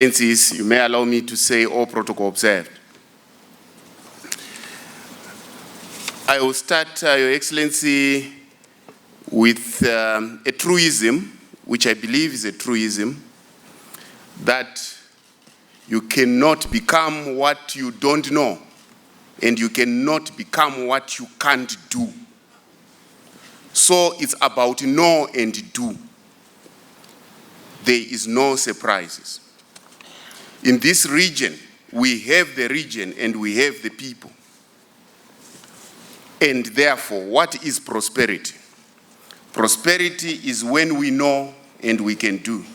You may allow me to say all protocol observed. I will start, Your Excellency, with a truism, which I believe is a truism, that you cannot become what you don't know, and you cannot become what you can't do. So it's about know and do. There is no surprises. In this region, we have the region and we have the people. And therefore, what is prosperity? Prosperity is when we know and we can do,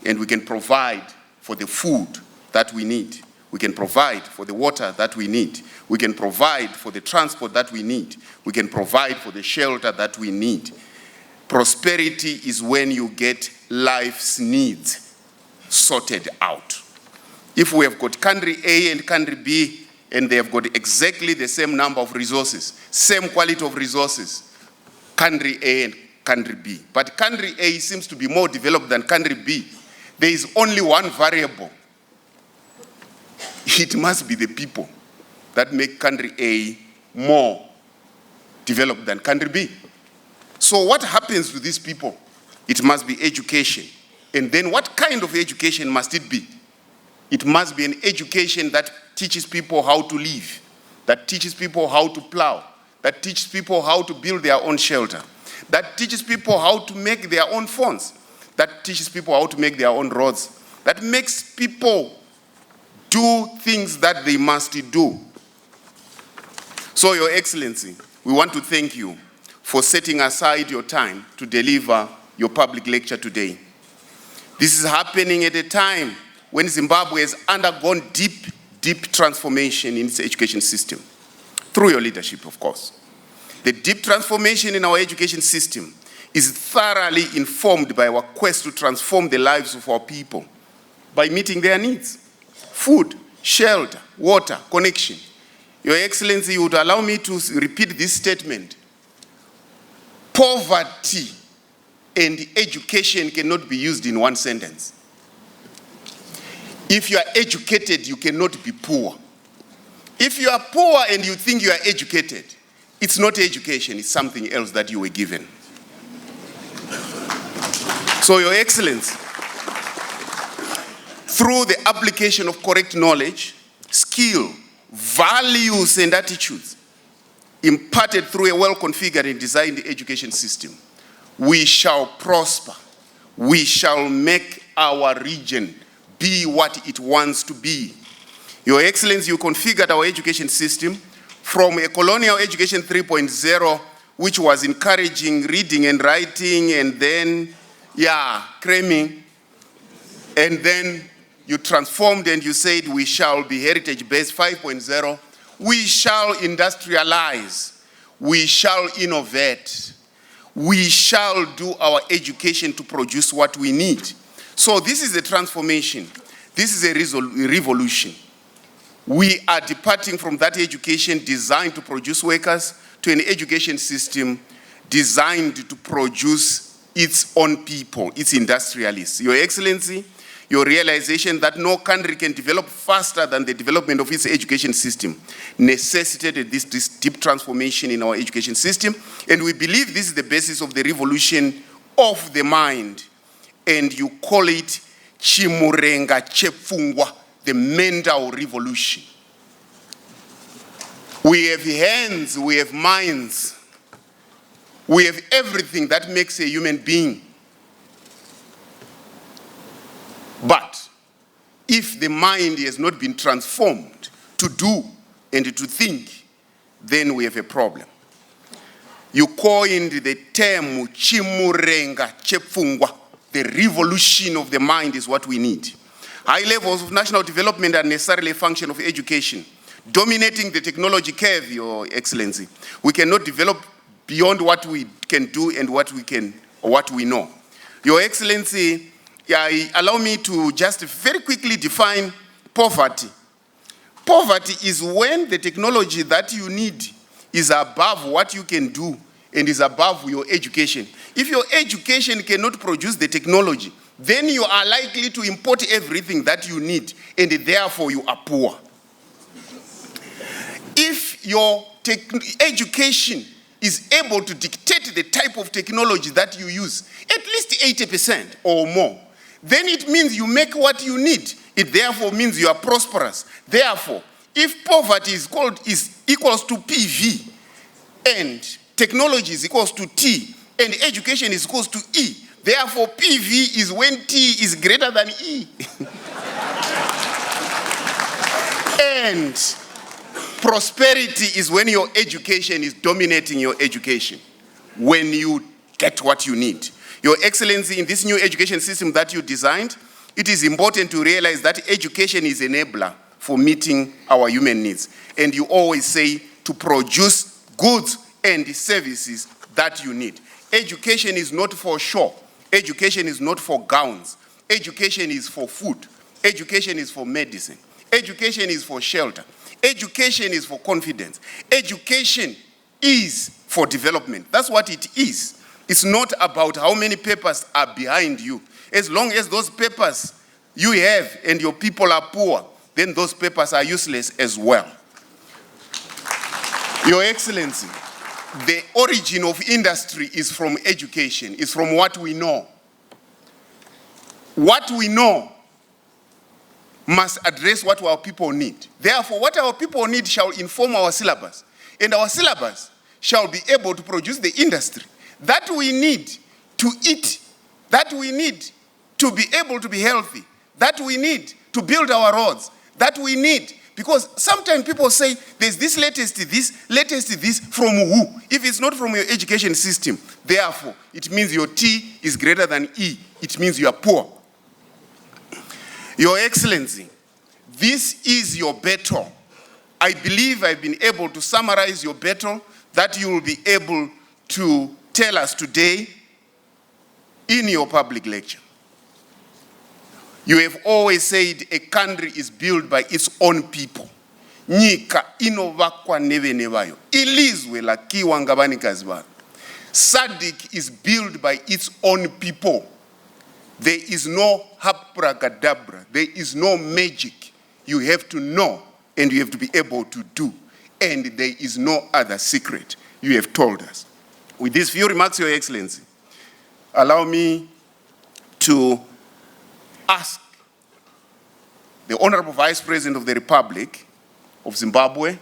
and we can provide for the food that we need. We can provide for the water that we need. We can provide for the transport that we need. We can provide for the shelter that we need. Prosperity is when you get life's needs sorted out. If we have got country A and country B, and they have got exactly the same number of resources, same quality of resources, country A and country B. But country A seems to be more developed than country B. There is only one variable. It must be the people that make country A more developed than country B. So what happens to these people? It must be education. And then what kind of education must it be? It must be an education that teaches people how to live, that teaches people how to plow, that teaches people how to build their own shelter, that teaches people how to make their own phones, that teaches people how to make their own roads, that makes people do things that they must do. So, Your Excellency, we want to thank you for setting aside your time to deliver your public lecture today. This is happening at a time when Zimbabwe has undergone deep transformation in its education system, through your leadership, of course. The deep transformation in our education system is thoroughly informed by our quest to transform the lives of our people by meeting their needs: food, shelter, water, connection. Your Excellency, you would allow me to repeat this statement. Poverty and education cannot be used in one sentence. If you are educated, you cannot be poor. If you are poor and you think you are educated, it's not education, it's something else that you were given. So, Your Excellency, through the application of correct knowledge, skill, values, and attitudes imparted through a well-configured and designed education system, we shall prosper. We shall make our region be what it wants to be. Your Excellency, you configured our education system from a colonial education 3.0, which was encouraging reading and writing, and then, cramming. And then you transformed and you said we shall be heritage-based 5.0. We shall industrialize. We shall innovate. We shall do our education to produce what we need. So this is a transformation. This is a revolution. We are departing from that education designed to produce workers to an education system designed to produce its own people, its industrialists. Your Excellency, your realization that no country can develop faster than the development of its education system necessitated this deep transformation in our education system. And we believe this is the basis of the revolution of the mind. And you call it Chimurenga Chepfungwa, the mental revolution. We have hands, we have minds, we have everything that makes a human being. But if the mind has not been transformed to do and to think, then we have a problem. You coined the term Chimurenga Chepfungwa. The revolution of the mind is what we need. High levels of national development are necessarily a function of education. Dominating the technology curve, Your Excellency. We cannot develop beyond what we can do and what we know. Your Excellency, allow me to just very quickly define poverty. Poverty is when the technology that you need is above what you can do and is above your education. If your education cannot produce the technology, then you are likely to import everything that you need, and therefore you are poor. If your education is able to dictate the type of technology that you use, at least 80% or more, then it means you make what you need. It therefore means you are prosperous. Therefore, if poverty is equals to PV, and technology is equals to T, and education is equals to E, therefore PV is when T is greater than E. And prosperity is when your education is dominating your education, when you get what you need. Your Excellency, in this new education system that you designed, it is important to realize that education is an enabler for meeting our human needs. And you always say to produce goods and services that you need. Education is not for show. Education is not for gowns. Education is for food. Education is for medicine. Education is for shelter. Education is for confidence. Education is for development. That's what it is. It's not about how many papers are behind you. As long as those papers you have and your people are poor, then those papers are useless as well. Your Excellency, the origin of industry is from education, is from what we know. What we know must address what our people need. Therefore, what our people need shall inform our syllabus. And our syllabus shall be able to produce the industry that we need to eat, that we need to be able to be healthy, that we need to build our roads, that we need. Because sometimes people say, there's this latest this from who? If it's not from your education system, therefore, it means your T is greater than E. It means you are poor. Your Excellency, this is your battle. I believe I've been able to summarize your battle that you will be able to tell us today in your public lecture. You have always said a country is built by its own people. Nyika inovakwa nevene vayo. Ilizwe lakiwa ngabanikazi vayo. SADC is built by its own people. There is no abracadabra. There is no magic. You have to know and you have to be able to do. And there is no other secret you have told us. With these few remarks, Your Excellency, allow me to ask the Honorable Vice President of the Republic of Zimbabwe,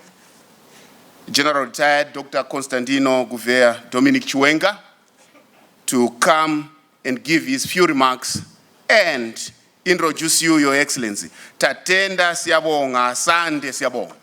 General Retired Dr. Constantino Gouveia Dominic Chiwenga, to come and give his few remarks and introduce you, Your Excellency. Tatenda siyabonga, asante siyabonga.